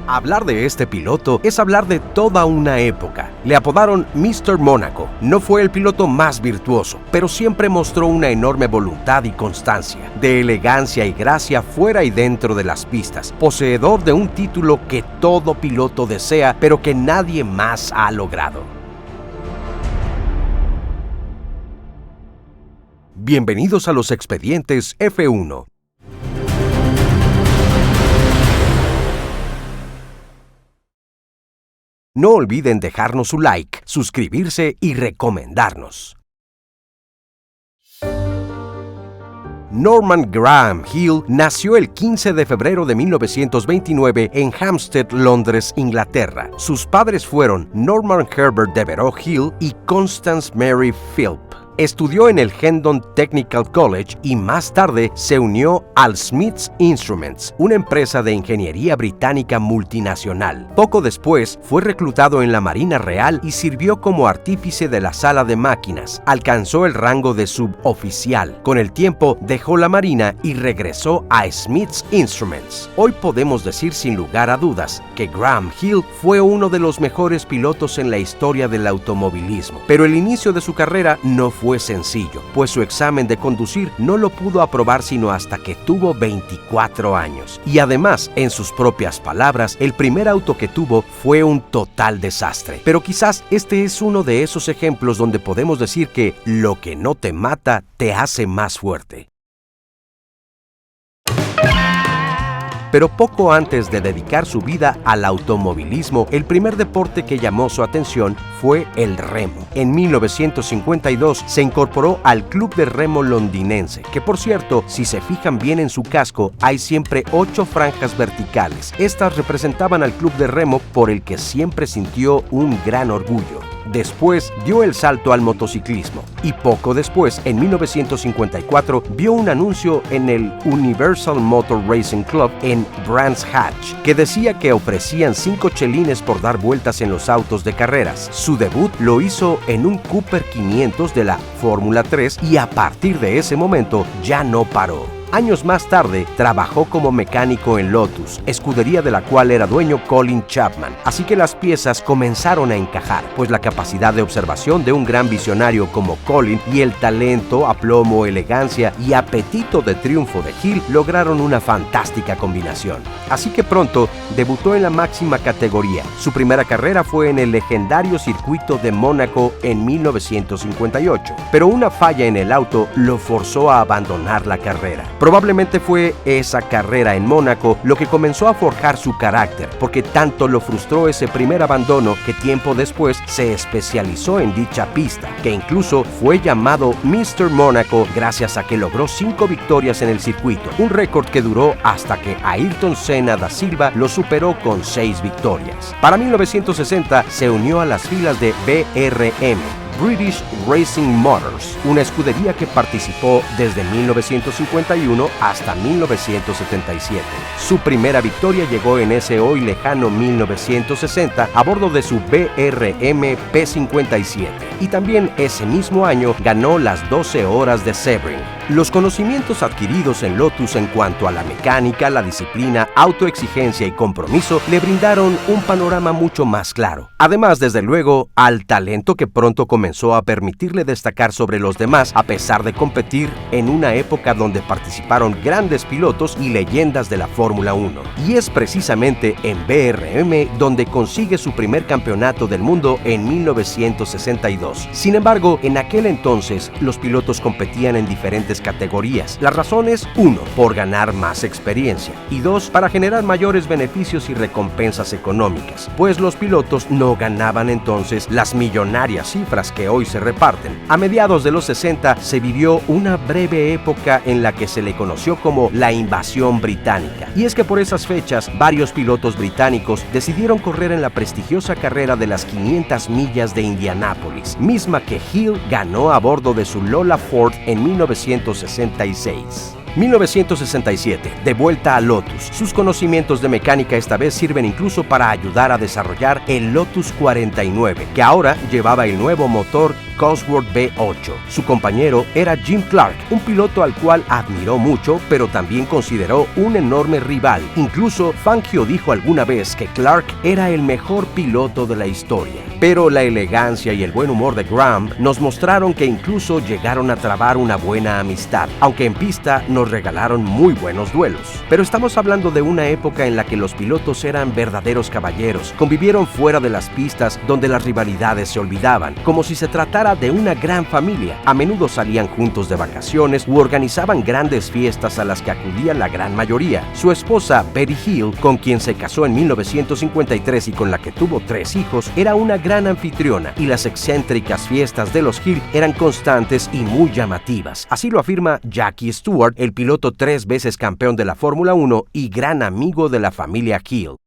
Hablar de este piloto es hablar de toda una época. Le apodaron Mr. Mónaco. No fue el piloto más virtuoso, pero siempre mostró una enorme voluntad y constancia, de elegancia y gracia fuera y dentro de las pistas, poseedor de un título que todo piloto desea, pero que nadie más ha logrado. Bienvenidos a los expedientes F1. No olviden dejarnos su like, suscribirse y recomendarnos. Norman Graham Hill nació el 15 de febrero de 1929 en Hampstead, Londres, Inglaterra. Sus padres fueron Norman Herbert Devereux Hill y Constance Mary Philp. Estudió en el Hendon Technical College y más tarde se unió al Smiths Instruments, una empresa de ingeniería británica multinacional. Poco después fue reclutado en la Marina Real y sirvió como artífice de la sala de máquinas. Alcanzó el rango de suboficial. Con el tiempo dejó la Marina y regresó a Smiths Instruments. Hoy podemos decir sin lugar a dudas que Graham Hill fue uno de los mejores pilotos en la historia del automovilismo. Pero el inicio de su carrera no fue sencillo, pues su examen de conducir no lo pudo aprobar sino hasta que tuvo 24 años. Y además, en sus propias palabras, el primer auto que tuvo fue un total desastre. Pero quizás este es uno de esos ejemplos donde podemos decir que lo que no te mata te hace más fuerte. Pero poco antes de dedicar su vida al automovilismo, el primer deporte que llamó su atención fue el remo. En 1952 se incorporó al Club de Remo londinense, que por cierto, si se fijan bien en su casco, hay siempre 8 franjas verticales. Estas representaban al Club de Remo por el que siempre sintió un gran orgullo. Después dio el salto al motociclismo y poco después, en 1954, vio un anuncio en el Universal Motor Racing Club en Brands Hatch que decía que ofrecían 5 chelines por dar vueltas en los autos de carreras. Su debut lo hizo en un Cooper 500 de la Fórmula 3 y a partir de ese momento ya no paró. Años más tarde, trabajó como mecánico en Lotus, escudería de la cual era dueño Colin Chapman. Así que las piezas comenzaron a encajar, pues la capacidad de observación de un gran visionario como Colin y el talento, aplomo, elegancia y apetito de triunfo de Hill lograron una fantástica combinación. Así que pronto debutó en la máxima categoría. Su primera carrera fue en el legendario circuito de Mónaco en 1958, pero una falla en el auto lo forzó a abandonar la carrera. Probablemente fue esa carrera en Mónaco lo que comenzó a forjar su carácter, porque tanto lo frustró ese primer abandono que tiempo después se especializó en dicha pista, que incluso fue llamado Mr. Mónaco gracias a que logró 5 victorias en el circuito, un récord que duró hasta que Ayrton Senna da Silva lo superó con 6 victorias. Para 1960 se unió a las filas de BRM, British Racing Motors, una escudería que participó desde 1951 hasta 1977. Su primera victoria llegó en ese hoy lejano 1960 a bordo de su BRM P57 y también ese mismo año ganó las 12 horas de Sebring. Los conocimientos adquiridos en Lotus en cuanto a la mecánica, la disciplina, autoexigencia y compromiso le brindaron un panorama mucho más claro. Además, desde luego, al talento que pronto comenzó a permitirle destacar sobre los demás a pesar de competir en una época donde participaron grandes pilotos y leyendas de la Fórmula 1. Y es precisamente en BRM donde consigue su primer campeonato del mundo en 1962. Sin embargo, en aquel entonces los pilotos competían en diferentes categorías. La razón es 1, por ganar más experiencia y 2, para generar mayores beneficios y recompensas económicas, pues los pilotos no ganaban entonces las millonarias cifras que hoy se reparten. A mediados de los 60 se vivió una breve época en la que se le conoció como la invasión británica, y es que por esas fechas varios pilotos británicos decidieron correr en la prestigiosa carrera de las 500 millas de Indianápolis, misma que Hill ganó a bordo de su Lola Ford en 1966. 1967, de vuelta a Lotus. Sus conocimientos de mecánica esta vez sirven incluso para ayudar a desarrollar el Lotus 49, que ahora llevaba el nuevo motor Cosworth V8. Su compañero era Jim Clark, un piloto al cual admiró mucho, pero también consideró un enorme rival. Incluso Fangio dijo alguna vez que Clark era el mejor piloto de la historia. Pero la elegancia y el buen humor de Graham nos mostraron que incluso llegaron a trabar una buena amistad, aunque en pista nos regalaron muy buenos duelos. Pero estamos hablando de una época en la que los pilotos eran verdaderos caballeros, convivieron fuera de las pistas donde las rivalidades se olvidaban, como si se tratara de una gran familia. A menudo salían juntos de vacaciones u organizaban grandes fiestas a las que acudía la gran mayoría. Su esposa, Betty Hill, con quien se casó en 1953 y con la que tuvo 3 hijos, era una gran anfitriona, y las excéntricas fiestas de los Hill eran constantes y muy llamativas. Así lo afirma Jackie Stewart, el piloto 3 veces campeón de la Fórmula 1 y gran amigo de la familia Hill.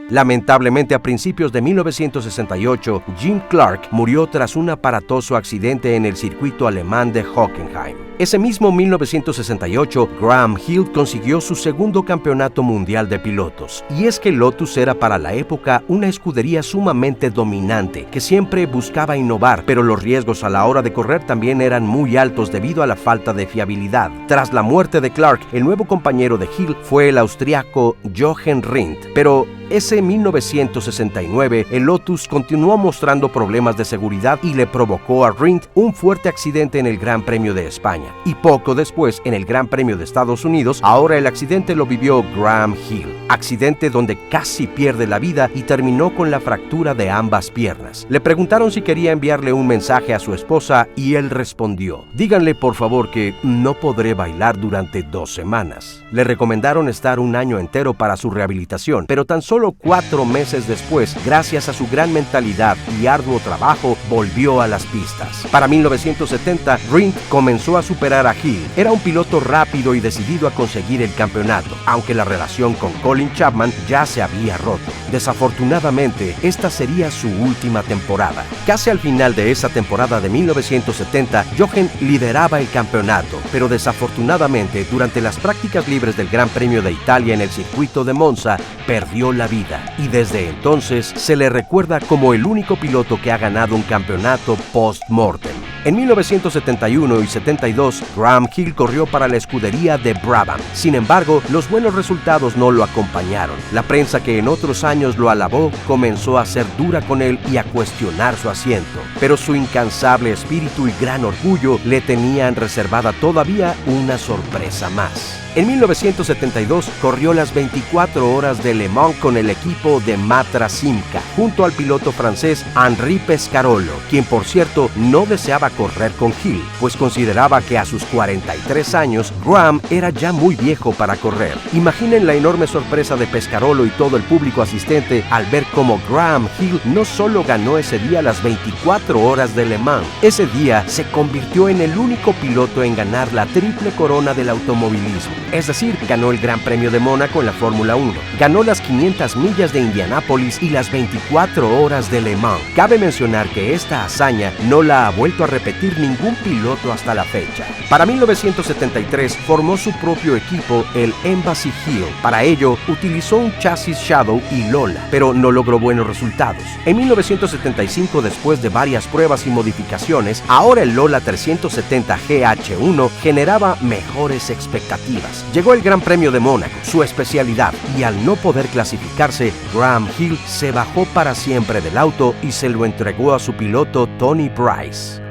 Lamentablemente, a principios de 1968, Jim Clark murió tras un aparatoso accidente en el circuito alemán de Hockenheim. Ese mismo 1968, Graham Hill consiguió su segundo campeonato mundial de pilotos. Y es que Lotus era para la época una escudería sumamente dominante, que siempre buscaba innovar, pero los riesgos a la hora de correr también eran muy altos debido a la falta de fiabilidad. Tras la muerte de Clark, el nuevo compañero de Hill fue el austriaco Jochen Rindt, pero ese 1969, el Lotus continuó mostrando problemas de seguridad y le provocó a Rindt un fuerte accidente en el Gran Premio de España. Y poco después, en el Gran Premio de Estados Unidos, ahora el accidente lo vivió Graham Hill. Accidente donde casi pierde la vida y terminó con la fractura de ambas piernas. Le preguntaron si quería enviarle un mensaje a su esposa y él respondió: díganle por favor que no podré bailar durante 2 semanas. Le recomendaron estar un año entero para su rehabilitación, pero tan solo 4 meses después, gracias a su gran mentalidad y arduo trabajo, volvió a las pistas. Para 1970, Rindt comenzó a superar a Hill. Era un piloto rápido y decidido a conseguir el campeonato, aunque la relación con Colin Chapman ya se había roto. Desafortunadamente, esta sería su última temporada. Casi al final de esa temporada de 1970, Jochen lideraba el campeonato, pero desafortunadamente, durante las prácticas libres del Gran Premio de Italia en el circuito de Monza, perdió la vida, y desde entonces se le recuerda como el único piloto que ha ganado un campeonato post-mortem. En 1971 y 72, Graham Hill corrió para la escudería de Brabham. Sin embargo, los buenos resultados no lo acompañaron. La prensa, que en otros años lo alabó, comenzó a ser dura con él y a cuestionar su asiento. Pero su incansable espíritu y gran orgullo le tenían reservada todavía una sorpresa más. En 1972 corrió las 24 horas de Le Mans con el equipo de Matra Simca, junto al piloto francés Henri Pescarolo, quien por cierto no deseaba correr con Hill, pues consideraba que a sus 43 años Graham era ya muy viejo para correr. Imaginen la enorme sorpresa de Pescarolo y todo el público asistente al ver cómo Graham Hill no solo ganó ese día las 24 horas de Le Mans, ese día se convirtió en el único piloto en ganar la triple corona del automovilismo. Es decir, ganó el Gran Premio de Mónaco en la Fórmula 1, ganó las 500 millas de Indianápolis y las 24 horas de Le Mans. Cabe mencionar que esta hazaña no la ha vuelto a repetir ningún piloto hasta la fecha. Para 1973 formó su propio equipo, el Embassy Hill. Para ello, utilizó un chasis Shadow y Lola, pero no logró buenos resultados. En 1975, después de varias pruebas y modificaciones, ahora el Lola 370 GH1 generaba mejores expectativas. Llegó el Gran Premio de Mónaco, su especialidad, y al no poder clasificarse, Graham Hill se bajó para siempre del auto y se lo entregó a su piloto Tony Price.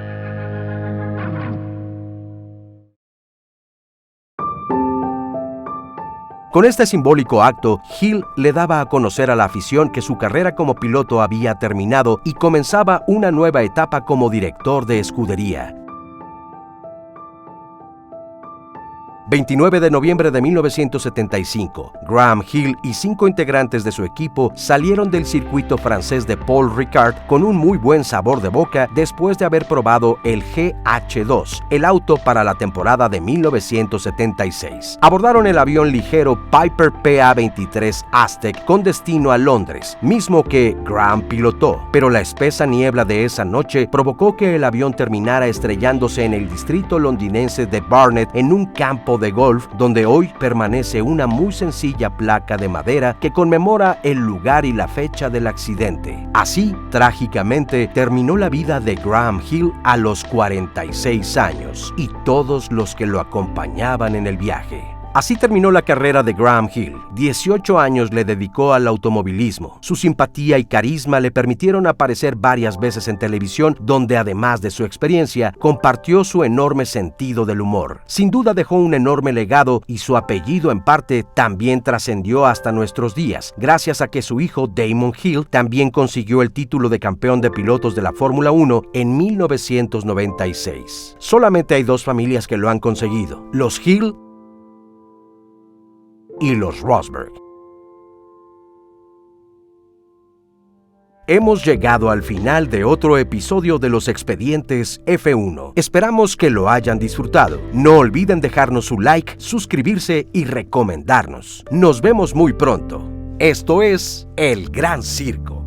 Con este simbólico acto, Hill le daba a conocer a la afición que su carrera como piloto había terminado y comenzaba una nueva etapa como director de escudería. 29 de noviembre de 1975, Graham Hill y 5 integrantes de su equipo salieron del circuito francés de Paul Ricard con un muy buen sabor de boca después de haber probado el GH2, el auto para la temporada de 1976. Abordaron el avión ligero Piper PA-23 Aztec con destino a Londres, mismo que Graham pilotó, pero la espesa niebla de esa noche provocó que el avión terminara estrellándose en el distrito londinense de Barnet en un campo de golf donde hoy permanece una muy sencilla placa de madera que conmemora el lugar y la fecha del accidente. Así, trágicamente, terminó la vida de Graham Hill a los 46 años y todos los que lo acompañaban en el viaje. Así terminó la carrera de Graham Hill. 18 años le dedicó al automovilismo. Su simpatía y carisma le permitieron aparecer varias veces en televisión, donde además de su experiencia, compartió su enorme sentido del humor. Sin duda dejó un enorme legado y su apellido en parte también trascendió hasta nuestros días, gracias a que su hijo Damon Hill también consiguió el título de campeón de pilotos de la Fórmula 1 en 1996. Solamente hay 2 familias que lo han conseguido: los Hill y los Rosberg. Hemos llegado al final de otro episodio de los Expedientes F1. Esperamos que lo hayan disfrutado. No olviden dejarnos su like, suscribirse y recomendarnos. Nos vemos muy pronto. Esto es El Gran Circo.